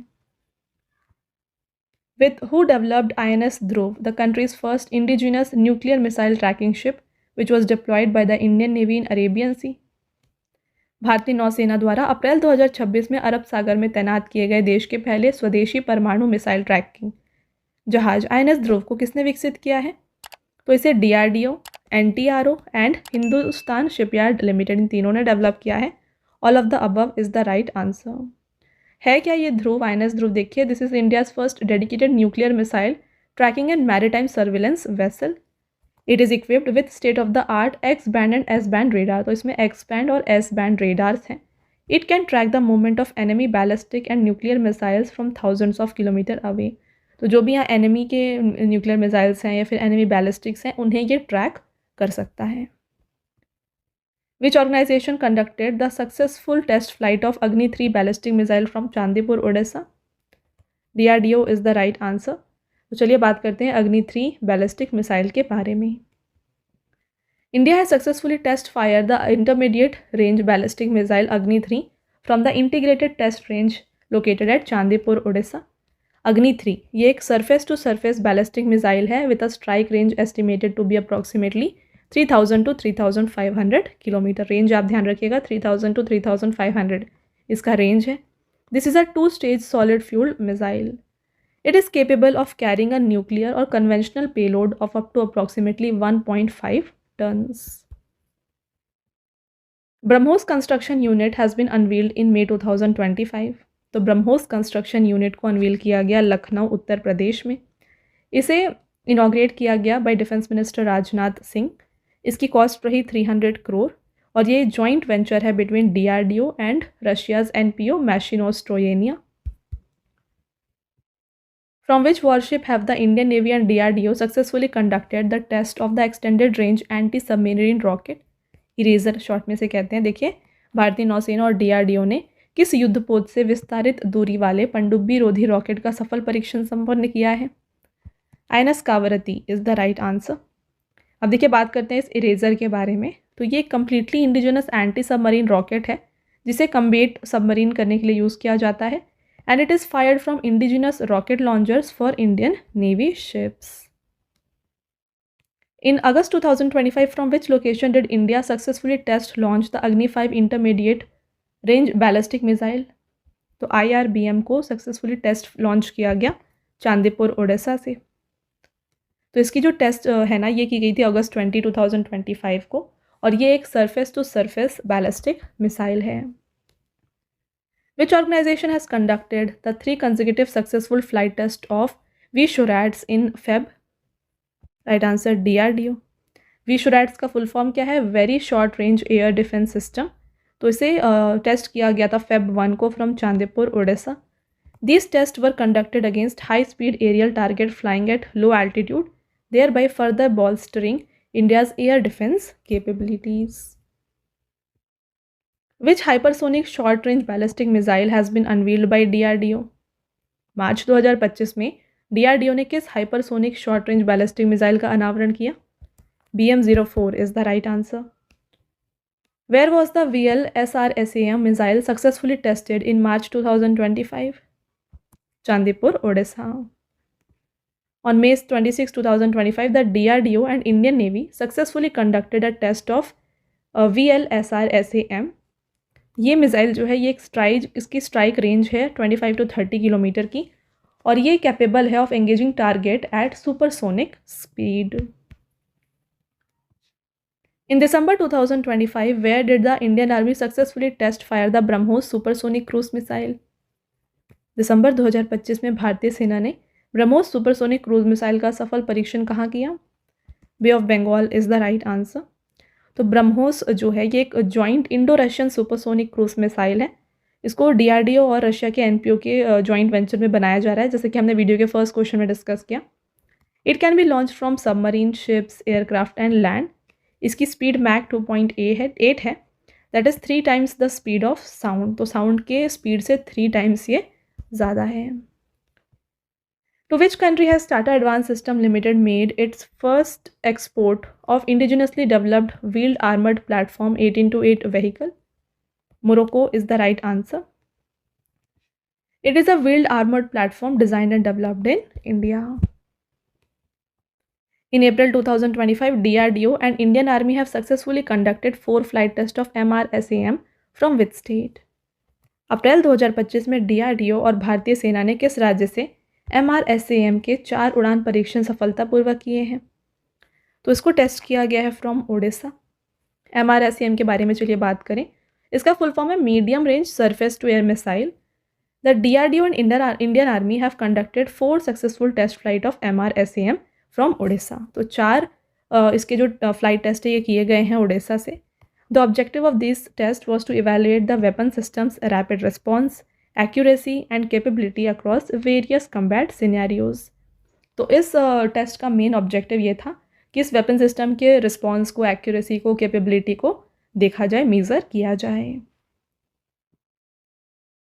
With who developed INS Dhruv, the country's first indigenous nuclear missile tracking ship, which was deployed by the Indian Navy in Arabian Sea? भारतीय नौसेना द्वारा अप्रैल 2026 में अरब सागर में तैनात किए गए देश के पहले स्वदेशी परमाणु मिसाइल ट्रैकिंग जहाज INS ध्रुव को किसने विकसित किया है? तो इसे DRDO, NTRO and Hindustan shipyard limited, इन तीनों ने डेवलप किया है। All of the above is the right answer. है क्या ये ध्रुव, INS ध्रुव? देखिए, this is India's first dedicated nuclear missile tracking and maritime surveillance vessel. It is equipped with state of the art X band and S band radar, तो इसमें X band और S band radars हैं। It can track the movement of enemy ballistic and nuclear missiles from thousands of kilometre away. तो जो भी यहाँ enemy के nuclear missiles हैं या फिर एनिमी बैलिस्टिक्स हैं उन्हें ये ट्रैक कर सकता है। Which organization conducted the successful test flight of Agni 3 ballistic missile from Chandipur, Odisha? DRDO is the right answer. तो चलिए बात करते हैं अग्नि 3 बैलिस्टिक मिसाइल के बारे में। India has successfully test fire the intermediate range ballistic missile Agni 3 from the integrated test range located at Chandipur, Orissa. Agni 3 ये एक surface to surface ballistic missile है with a strike range estimated to be approximately 3000 to 3500 kilometre. Range आप ध्यान रखिएगा, 3000 to 3500 इसका range है। This is a 2-stage solid fuelled missile. It is capable of carrying a nuclear और conventional payload of up to approximately 1.5 tons. BrahMos construction unit has been unveiled in May 2025। तो BrahMos construction unit को unveil किया गया लखनऊ, उत्तर प्रदेश में। इसे inaugurate किया गया by defence minister Rajnath Singh. इसकी कॉस्ट रही 300 करोड़ और ये जॉइंट वेंचर है between DRDO and Russia's NPO Mashinostroyeniya. From which warship have the Indian navy and DRDO successfully conducted the test of the extended range anti submarine rocket, ERASR short में से कहते हैं। देखिए, भारतीय नौसेना और DRDO ने किस युद्धपोत से विस्तारित दूरी वाले पनडुब्बी रोधी रॉकेट का सफल परीक्षण संपन्न किया है? INS Kavaratti is the right answer. अब देखिए, बात करते हैं इस इरेजर के बारे में। तो ये completely indigenous anti submarine rocket है जिसे कम्बेट सबमरीन करने के लिए यूज़ किया जाता है and it is fired from indigenous rocket launchers for Indian navy ships. In August 2025, from which location did India successfully test launch the Agni 5 intermediate range ballistic missile? तो IRBM को successfully test launch किया गया चांदीपुर, उड़ीसा से। तो इसकी जो test है ना, ये की गई थी August 20, 2025 को और ये एक surface to surface ballistic missile है। Which organization has conducted the 3 consecutive successful flight tests of VSHORADS in Feb? Right answer DRDO. VSHORADS का फुल फॉर्म क्या है? Very short range air defence system. तो इसे टेस्ट किया गया था Feb 1 को from Chandipur Odisha. These tests were conducted against high-speed aerial target flying at low altitude, thereby further bolstering India's air defense capabilities. Which hypersonic short-range ballistic missile has been unveiled by DRDO? मार्च 2025 में DRDO ने किस hypersonic short range ballistic missile का अनावरण किया? BM-04 is the right answer. Where was the VLSRSAM missile successfully tested in March 2025? Chandipur, Odisha. On May 26, 2025, the DRDO and Indian Navy successfully conducted a test of VLSRSAM. ये missile जो है ये इसकी strike range है 25 to 30 kilometre की और ये capable है of engaging target at supersonic speed. In December 2025, where did the Indian Army successfully test fire the BrahMos supersonic cruise missile? दिसंबर 2025 में भारतीय सेना ने ब्रह्मोस सुपरसोनिक क्रूज मिसाइल का सफल परीक्षण कहाँ किया? Bay of Bengal is the right answer. तो ब्रह्मोस जो है ये एक joint Indo Russian supersonic cruise missile है। इसको DRDO और रशिया के NPO के जॉइंट वेंचर में बनाया जा रहा है, जैसे कि हमने वीडियो के फर्स्ट क्वेश्चन में डिस्कस किया। It can be launch from submarine, ships, aircraft and land. इसकी स्पीड मैक 2.8 है, that is 3 times the speed of sound. तो साउंड के स्पीड से 3 times ये ज़्यादा है। To which country has Tata Advanced System Limited made its first export of indigenously developed wheeled armored platform 18-8 vehicle? Morocco is the right answer. It is a wheeled armored platform designed and developed in India. In April 2025, DRDO and Indian Army have successfully conducted 4 flight tests of MRSAM from which state? अप्रैल 2025 में DRDO और भारतीय सेना ने किस राज्य से MRSAM के 4 उड़ान परीक्षण सफलतापूर्वक किए हैं? तो इसको टेस्ट किया गया है फ्रॉम ओडिशा। MRSAM के बारे में चलिए बात करें। इसका फुल फॉर्म है medium range surface to air missile. The DRDO and Indian army have conducted 4 successful test flight of MRSAM from Odisha. तो 4 इसके जो फ्लाइट टेस्ट है ये किए गए हैं ओडिशा से। The objective of this test was to evaluate the weapon system's rapid response, accuracy and capability across various combat scenarios. तो इस टेस्ट का मेन ऑब्जेक्टिव ये था कि इस वेपन सिस्टम के रिस्पॉन्स को, एक्यूरेसी को, कैपेबिलिटी को देखा जाए, मेज़र किया जाए।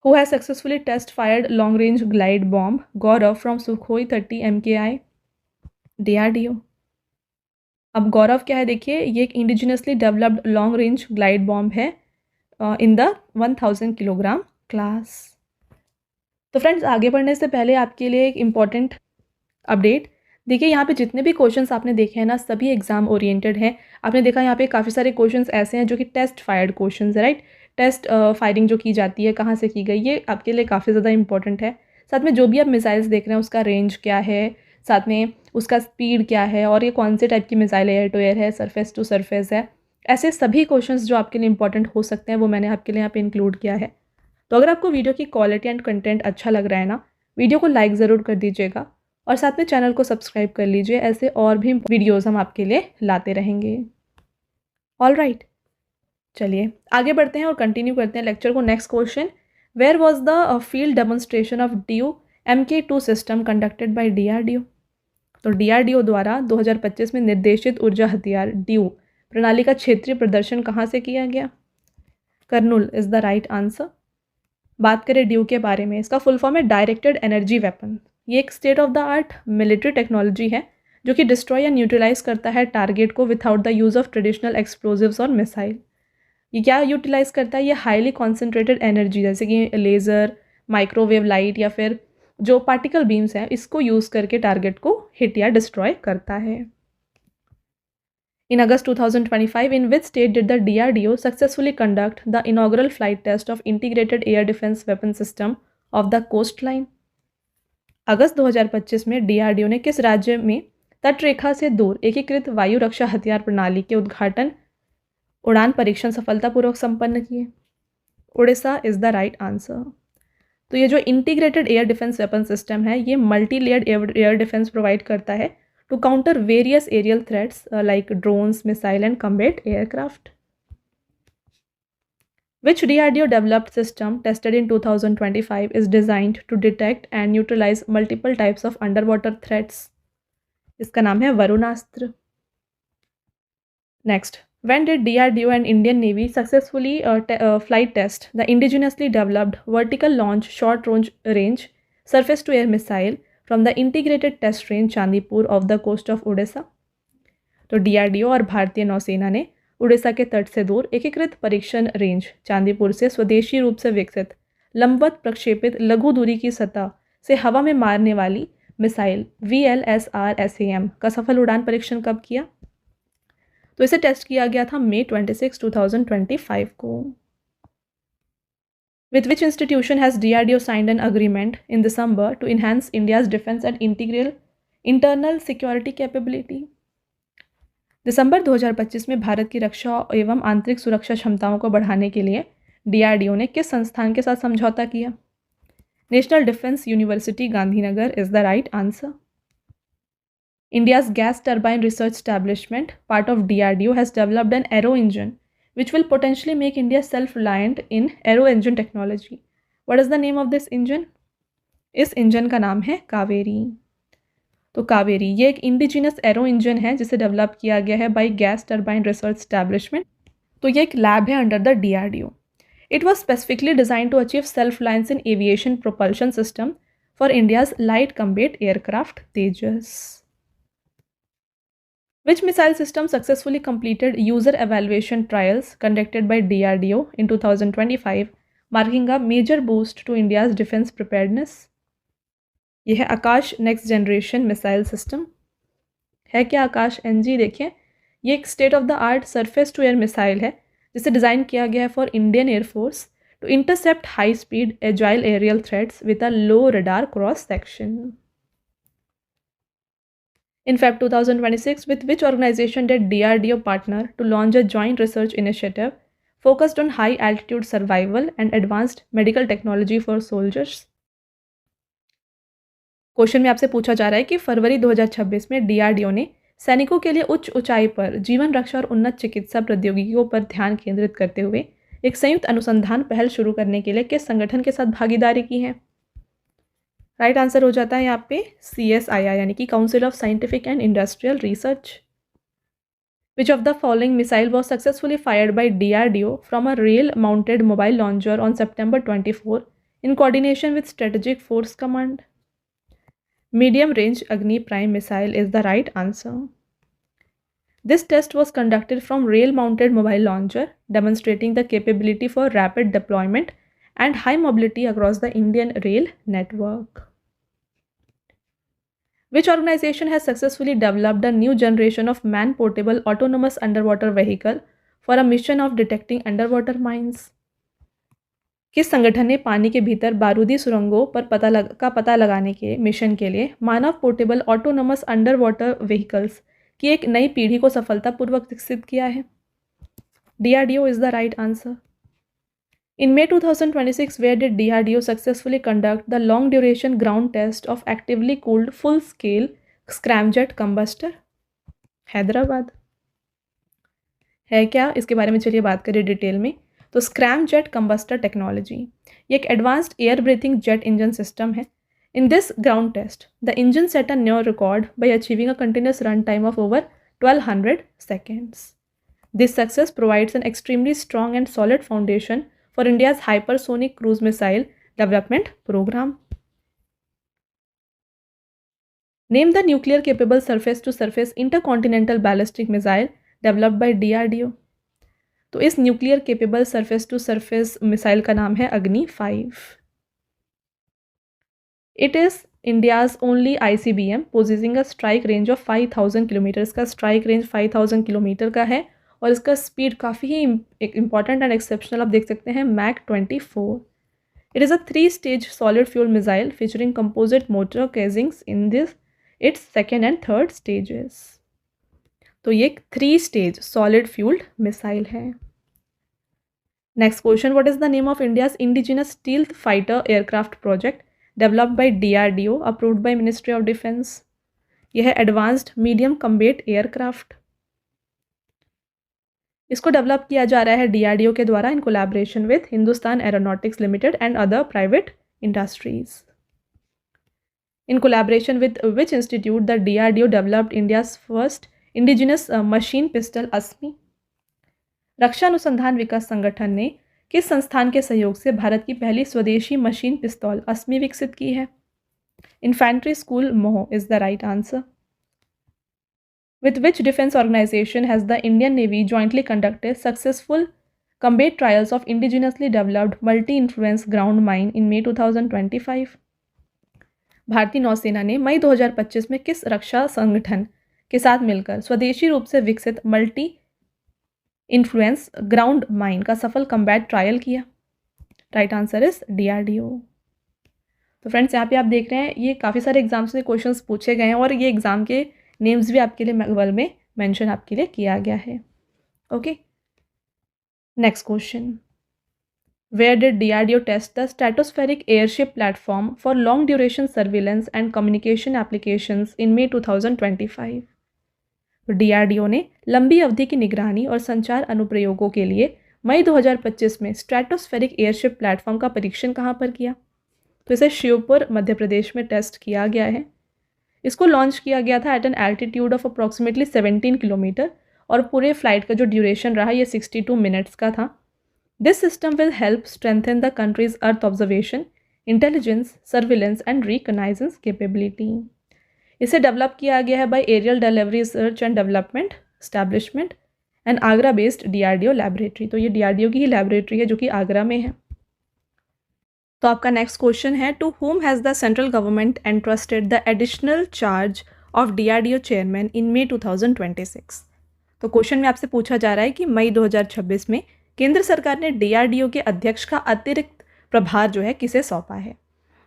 Who has successfully test fired long range glide bomb Gaurav from Sukhoi 30 MKI? DRDO। अब गौरव क्या है देखिए, ये एक indigenously developed long range glide bomb है इन द 1000 किलोग्राम क्लास। तो फ्रेंड्स, आगे बढ़ने से पहले आपके लिए एक इम्पॉर्टेंट अपडेट। देखिए यहाँ पे जितने भी क्वेश्चंस आपने देखे हैं ना, सभी एग्जाम ओरिएंटेड हैं। आपने देखा यहाँ पे काफ़ी सारे क्वेश्चंस ऐसे हैं जो कि टेस्ट फायर्ड क्वेश्चंस है, राइट। टेस्ट फायरिंग जो की जाती है, कहाँ से की गई, ये आपके लिए काफ़ी ज़्यादा इंपॉर्टेंट है। साथ में जो भी आप मिसाइल्स देख रहे हैं उसका रेंज क्या है, साथ में उसका स्पीड क्या है, और ये कौन से टाइप की मिसाइल है, एयर टू एयर है, सरफेस टू सरफेस है, ऐसे सभी क्वेश्चंस जो आपके लिए इंपॉर्टेंट हो सकते हैं वो मैंने आपके लिए यहाँ पे इंक्लूड किया है। तो अगर आपको वीडियो की क्वालिटी एंड कंटेंट अच्छा लग रहा है ना, वीडियो को लाइक ज़रूर कर दीजिएगा और साथ में चैनल को सब्सक्राइब कर लीजिए। ऐसे और भी वीडियोज़ हम आपके लिए लाते रहेंगे। ऑल राइट, चलिए आगे बढ़ते हैं और कंटिन्यू करते हैं लेक्चर को। Next question, where was the field demonstration of DU MK2 system conducted by DRDO? तो DRDO द्वारा 2025 में निर्देशित ऊर्जा हथियार DU प्रणाली का क्षेत्रीय प्रदर्शन कहाँ से किया गया? Kurnool is the right answer. बात करें DU के बारे में, इसका फुल फॉर्म है डायरेक्टेड एनर्जी वेपन। ये एक state of the art military technology है जो कि डिस्ट्रॉय या न्यूट्रलाइज करता है टारगेट को without the use of traditional explosives और मिसाइल। ये क्या यूटिलाइज करता है? ये हाईली कॉन्सेंट्रेटेड एनर्जी जैसे कि लेज़र, माइक्रोवेव लाइट या फिर जो पार्टिकल बीम्स हैं, इसको यूज़ करके टारगेट को हिट या डिस्ट्रॉय करता है। In August 2025, in which state did the DRDO successfully conduct the inaugural flight test of integrated air defence weapon system off the coast line? अगस्त 2025 में DRDO ने किस राज्य में तटरेखा से दूर एकीकृत वायु रक्षा हथियार प्रणाली के उद्घाटन उड़ान परीक्षण सफलतापूर्वक संपन्न किए? Orissa is the right answer. तो ये जो integrated air defence weapon system है, ये multi layered air defence provide करता है to counter various aerial threats like drones, missile and combat aircraft. Which DRDO developed system tested in 2025 is designed to detect and neutralize multiple types of underwater threats? इसका नाम है Varunastra. Next, when did DRDO and Indian Navy successfully flight test the indigenously developed vertical launch short range surface to air missile from the integrated test range Chandipur off the coast of Odisha? तो DRDO और भारतीय नौसेना ने उड़ीसा के तट से दूर एकीकृत परीक्षण रेंज चांदीपुर से स्वदेशी रूप से विकसित लंबवत प्रक्षेपित लघु दूरी की सतह से हवा में मारने वाली मिसाइल VLSR-SAM का सफल उड़ान परीक्षण कब किया? तो इसे टेस्ट किया गया था May 26, 2025 को। With which institution has DRDO signed an agreement in December to enhance India's defense and internal security capability? दिसंबर 2025 में भारत की रक्षा एवं आंतरिक सुरक्षा क्षमताओं को बढ़ाने के लिए DRDO ने किस संस्थान के साथ समझौता किया? National defence university Gandhinagar is the right answer. India's gas turbine research establishment, part of DRDO, has developed an aero engine which will potentially make India self-reliant in aero engine technology. What is the name of this engine? इस engine का नाम है कावेरी। तो कावेरी ये एक indigenous arrow engine है जिसे develop किया गया है by gas turbine research establishment. तो ये एक लैब है under the DRDO। It was specifically design to achieve self reliance in aviation propulsion system for India's light combat aircraft Tejas. Which missile system successfully completed user evaluation trials conducted by DRDO in 2025, marking a major boost to India's defense preparedness? यह है Akash next generation missile system. है क्या Akash NG? देखिए, ये एक state of the art surface to air missile है जिसे design किया गया है for Indian air force to intercept high speed agile aerial threats with a low radar cross section. In Feb 2026, with which organization did DRDO partner to launch a joint research initiative focused on high altitude survival and advanced medical technology for soldiers? Question में आपसे पूछा जा रहा है कि फरवरी 2026 में DRDO ने सैनिकों के लिए उच्च ऊंचाई पर जीवन रक्षा और उन्नत चिकित्सा प्रौद्योगिकियों पर ध्यान केंद्रित करते हुए एक संयुक्त अनुसंधान पहल शुरू करने के लिए किस संगठन के साथ भागीदारी की है? राइट आंसर हो जाता है यहाँ पे CSIR यानी कि council of scientific and industrial research. Which of the following missile was successfully fired by DRDO from a rail mounted mobile launcher on September 24 in coordination with Strategic Force Command? Medium range Agni Prime missile is the right answer. This test was conducted from rail mounted mobile launcher, demonstrating the capability for rapid deployment and high mobility across the Indian rail network. Which organization has successfully developed a new generation of man-portable autonomous underwater vehicle for a mission of detecting underwater mines? किस संगठन ने पानी के भीतर बारूदी सुरंगों पर पता लगाने के मिशन के लिए मानव portable autonomous under water vehicles की एक नई पीढ़ी को सफलतापूर्वक विकसित किया है? DRDO is the right answer. In May 2026, where did DRDO successfully conduct the long-duration ground test of actively cooled full-scale scramjet combustor? Hyderabad. है क्या? इसके बारे में चलिए बात करें डिटेल में। तो स्क्रैमजेट कंबस्टर टेक्नोलॉजी ये एक advanced air breathing jet engine system है। In this ground test the engine set a new record by achieving a continuous run time of over 1200 seconds. This success provides an extremely strong and solid foundation for India's hypersonic cruise missile development program. Name the nuclear capable surface to surface intercontinental ballistic missile developed by DRDO. तो इस nuclear capable surface to surface missile का नाम है Agni 5। It is India's only ICBM possessing a strike range of 5000 kilometre. का strike range 5000 kilometre का है और इसका स्पीड काफ़ी ही इंपॉर्टेंट एंड एक्सेप्शनल आप देख सकते हैं Mach 24। It is a 3-stage solid fuel missile featuring composite motor casings in this its second and third stages. तो ये एक 3 स्टेज सॉलिड फ्यूल्ड मिसाइल है। Next question, what is the name of India's indigenous stealth fighter aircraft project developed by DRDO approved by ministry of defence? यह है advanced medium combat aircraft. इसको develop किया जा रहा है DRDO के द्वारा in collaboration with Hindustan aeronautics limited and other private industries. In collaboration with which institute the DRDO developed India's first indigenous machine pistol ASMI? रक्षा अनुसंधान विकास संगठन ने किस संस्थान के सहयोग से भारत की पहली स्वदेशी मशीन पिस्तौल ASMI विकसित की है? इन्फेंट्री स्कूल मोह is the right answer. With which defense organization has the Indian Navy jointly conducted successful combat trials of indigenously developed multi-influence ground mine in May 2025? भारतीय नौसेना ने मई 2025 में किस रक्षा संगठन के साथ मिलकर स्वदेशी रूप से विकसित मल्टी इन्फ्लुएंस ग्राउंड माइन का सफल कम्बैट ट्रायल किया? Right answer is DRDO। तो फ्रेंड्स, यहाँ पे आप देख रहे हैं ये काफ़ी सारे एग्जाम्स में क्वेश्चंस पूछे गए हैं और ये एग्जाम के नेम्स भी आपके लिए बगल में मेंशन आपके लिए किया गया है। Okay, next question, Where did DRDO test the stratospheric airship platform for long duration surveillance and communication applications in May 2025? तो DRDO ने लंबी अवधि की निगरानी और संचार अनुप्रयोगों के लिए मई 2025 में स्ट्रैटोस्फेरिक एयरशिप प्लेटफॉर्म का परीक्षण कहाँ पर किया? तो इसे शिवपुर मध्य प्रदेश में टेस्ट किया गया है। इसको लॉन्च किया गया था at an altitude of approximately 17 kilometre और पूरे फ्लाइट का जो ड्यूरेशन रहा ये 62 मिनट्स का था। This system will help strengthen the country's Earth observation, intelligence, surveillance and reconnaissance capability. इसे डेवलप किया गया है by aerial delivery research and development establishment and Agra based DRDO laboratory. तो ये DRDO की ही लैबोरेटरी है जो कि आगरा में है। तो आपका नेक्स्ट क्वेश्चन है, to whom has the central government entrusted the additional charge of DRDO chairman in May 2026? तो क्वेश्चन में आपसे पूछा जा रहा है कि मई 2026 में केंद्र सरकार ने DRDO के अध्यक्ष का अतिरिक्त प्रभार जो है किसे सौंपा है?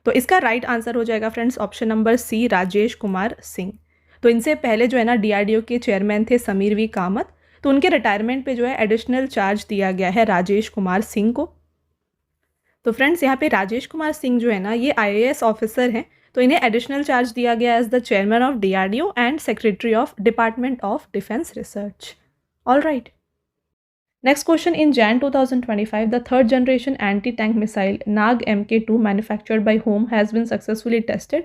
तो इसका राइट आंसर हो जाएगा friends option number C, Rajesh Kumar Singh. तो इनसे पहले जो है ना DRDO के चेयरमैन थे समीर वी कामत, तो उनके रिटायरमेंट पे जो है एडिशनल चार्ज दिया गया है राजेश कुमार सिंह को। तो फ्रेंड्स, यहाँ पे राजेश कुमार सिंह जो है ना ये IAS ऑफिसर हैं, तो इन्हें एडिशनल चार्ज दिया गया as the chairman of DRDO and secretary of department of defence research. All right, next question, in Jan 2025 the third generation anti tank missile Nag MK2 manufactured by whom has been successfully tested?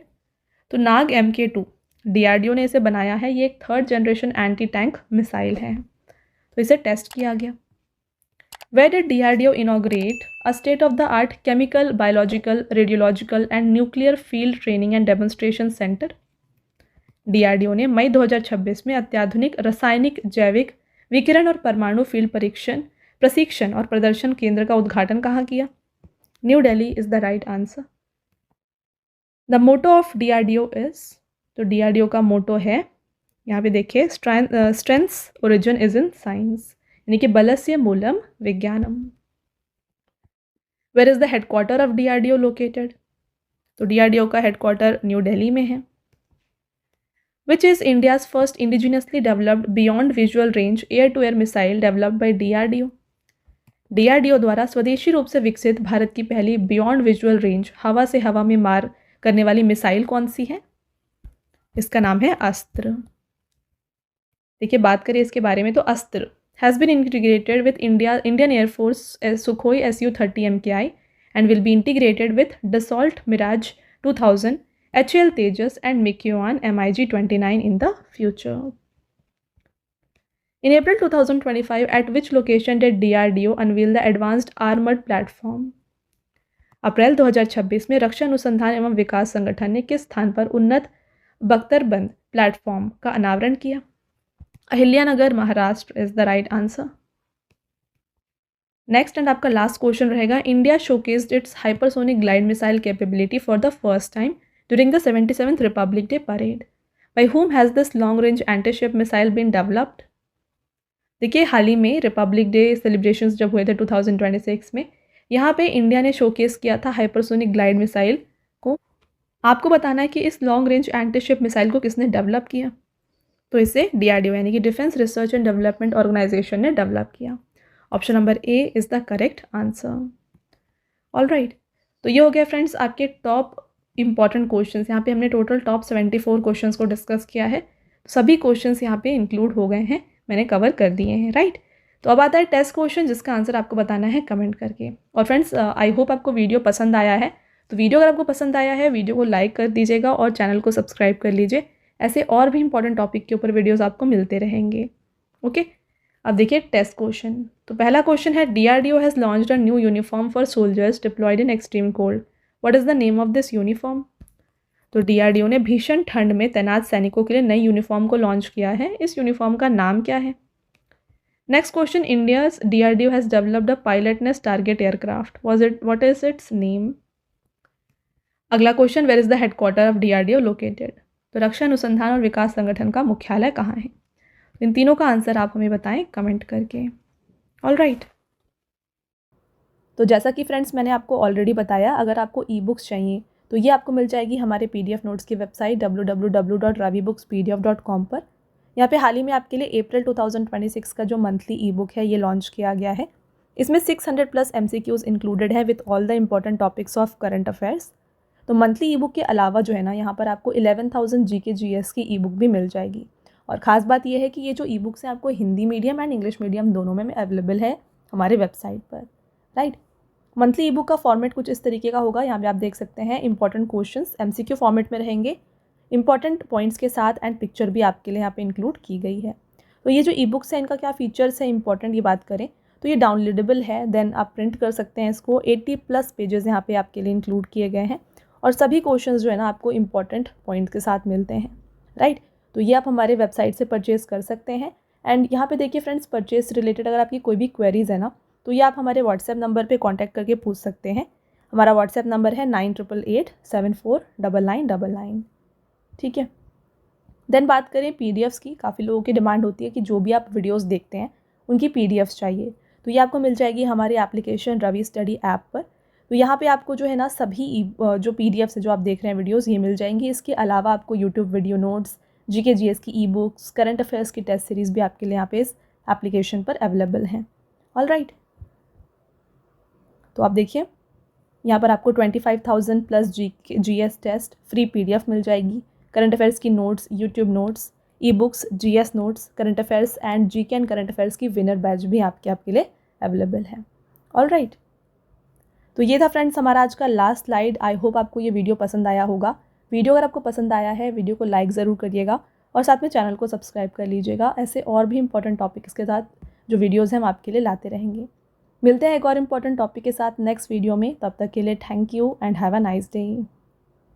तो Nag MK2 DRDO ने इसे बनाया है, ये एक third generation anti tank missile है, तो इसे टेस्ट किया गया। Where did DRDO inaugurate a state-of-the-art chemical, biological, radiological and nuclear field training and demonstration center? DRDO ने मई 2026 में अत्याधुनिक रासायनिक, जैविक, विकिरण और परमाणु फील्ड प्रशिक्षण और प्रदर्शन केंद्र का उद्घाटन कहाँ किया? New Delhi is the right answer. The motto of DRDO is, तो DRDO का मोटो है, यहाँ पे देखिए, strengths origin is in science, यानी कि बलस्य मूलम विज्ञानम। Where is the headquarter of DRDO located? तो DRDO का हेडक्वार्टर न्यू दिल्ली में है। Which is India's first indigenously developed beyond visual range air to air missile developed by DRDO? DRDO द्वारा स्वदेशी रूप से विकसित भारत की पहली बियॉन्ड विजुअल रेंज हवा से हवा में मार करने वाली मिसाइल कौन सी है? इसका नाम है अस्त्र। देखिए, बात करें इसके बारे में तो अस्त्र has been integrated with Indian Air Force Sukhoi Su-30 MKI and will be integrated with Dassault Mirage 2000, HAL Tejas and MiG-21 MiG-29 in the future. In April 2025, at which location did DRDO unveil the Advanced Armored Platform? अप्रैल 2026 में रक्षा अनुसंधान एवं विकास संगठन ने किस स्थान पर उन्नत बख्तरबंद platform का अनावरण किया? Ahilyanagar, Maharashtra is the right answer. Next and आपका लास्ट क्वेश्चन रहेगा, India showcased its hypersonic glide missile capability for the first time during the 77th Republic Day parade. By whom has this long range antiship missile been developed? देखिए, हाल ही में Republic day celebrations जब हुए थे 2026 में, यहाँ पे इंडिया ने शोकेस किया था हाइपरसोनिक ग्लाइड मिसाइल को। आपको बताना है कि इस लॉन्ग रेंज एंटीशिप मिसाइल को किसने डेवलप किया? तो इसे DRDO यानी कि defence research and development organisation ने डेवलप किया। Option number A is the correct answer. Alright, तो ये हो गया फ्रेंड्स आपके टॉप इंपॉर्टेंट क्वेश्चंस। यहाँ पे हमने टोटल टॉप 74 क्वेश्चंस को डिस्कस किया है। सभी क्वेश्चंस यहाँ पे इंक्लूड हो गए हैं, मैंने कवर कर दिए हैं, राइट। तो अब आता है टेस्ट क्वेश्चन, जिसका आंसर आपको बताना है कमेंट करके। और फ्रेंड्स आई होप आपको वीडियो पसंद आया है। तो वीडियो अगर आपको पसंद आया है, वीडियो को लाइक कर दीजिएगा और चैनल को सब्सक्राइब कर लीजिए। ऐसे और भी इंपॉर्टेंट टॉपिक के ऊपर वीडियोज़ आपको मिलते रहेंगे। ओके, अब देखिए टेस्ट क्वेश्चन। तो पहला क्वेश्चन है, DRDO has launched a new uniform for soldiers deployed in extreme cold, what is the name of this uniform. तो DRDO ने भीषण ठंड में तैनात सैनिकों के लिए नई यूनिफॉर्म को लॉन्च किया है। इस यूनिफॉर्म का नाम क्या है। Next question, India's DRDO has developed a pilotless target aircraft, what is its name. अगला question, where is the headquarter of DRDO located. तो रक्षा अनुसंधान और विकास संगठन का मुख्यालय कहाँ है। इन तीनों का आंसर आप हमें बताएं कमेंट करके। ऑलराइट, तो जैसा कि फ्रेंड्स मैंने आपको ऑलरेडी बताया, अगर आपको ई बुक्स चाहिए तो ये आपको मिल जाएगी हमारे PDF नोट्स की वेबसाइट www.ravibookspdf.com पर। यहाँ पे हाल ही में आपके लिए अप्रैल 2026 का जो मंथली ई बुक है ये लॉन्च किया गया है। इसमें 600+ MCQs इंक्लूडेड है with all the important topics of current affairs. तो मंथली ई बुक के अलावा जो है ना, यहाँ पर आपको 11,000 GK GS की ई बुक भी मिल जाएगी। और ख़ास बात यह है कि ये जो ई बुक्स हैं आपको Hindi medium and English medium दोनों में अवेलेबल है हमारे वेबसाइट पर, राइट। मंथली ई बुक का फॉर्मेट कुछ इस तरीके का होगा। यहाँ पे आप देख सकते हैं इंपॉर्टेंट क्वेश्चंस MCQ फॉर्मेट में रहेंगे, इंपॉर्टेंट पॉइंट्स के साथ, एंड पिक्चर भी आपके लिए यहाँ पे इंक्लूड की गई है। तो ये जो ई बुक्स है इनका क्या फीचर्स है इंपॉर्टेंट ये बात करें तो ये डाउनलोडेबल है, देन आप प्रिंट कर सकते हैं इसको। 80+ पेजेस यहाँ पे आपके लिए इंक्लूड किए गए हैं और सभी क्वेश्चंस जो है ना आपको इंपॉर्टेंट पॉइंट के साथ मिलते हैं, राइट। तो ये आप हमारे वेबसाइट से परचेज़ कर सकते हैं। एंड यहाँ पे देखिए फ्रेंड्स, परचेज से रिलेटेड अगर आपकी कोई भी क्वेरीज़ है ना, तो ये आप हमारे व्हाट्सएप नंबर पे कांटेक्ट करके पूछ सकते हैं। हमारा व्हाट्सएप नंबर है 9888749999, ठीक है। देन बात करें PDFs की, काफ़ी लोगों की डिमांड होती है कि जो भी आप वीडियोस देखते हैं उनकी PDFs चाहिए, तो ये आपको मिल जाएगी हमारी एप्लीकेशन रवि स्टडी ऐप पर। तो यहाँ पे आपको जो है ना सभी जो PDFs है जो आप देख रहे हैं वीडियोस ये मिल जाएंगी। इसके अलावा आपको YouTube video notes, GK GS की ई बुक्स, करंट अफेयर्स की टेस्ट सीरीज़ भी आपके लिए यहाँ पे इस एप्लीकेशन पर अवेलेबल हैं। ऑलराइट, तो आप देखिए यहाँ पर आपको 25,000+ GS टेस्ट फ्री PDF मिल जाएगी। करंट अफेयर्स की notes, YouTube notes, e books, GS notes, current affairs and GK and current affairs की विनर बैच भी आपके लिए अवेलेबल है। ऑलराइट, तो ये था फ्रेंड्स हमारा आज का लास्ट स्लाइड। आई होप आपको ये वीडियो पसंद आया होगा। वीडियो अगर आपको पसंद आया है, वीडियो को लाइक ज़रूर करिएगा और साथ में चैनल को सब्सक्राइब कर लीजिएगा। ऐसे और भी इंपॉर्टेंट टॉपिक्स के साथ जो वीडियोज़ हैं हम आपके लिए लाते रहेंगे। मिलते हैं एक और इम्पॉर्टेंट टॉपिक के साथ नेक्स्ट वीडियो में। तब तक के लिए thank you and have a nice day.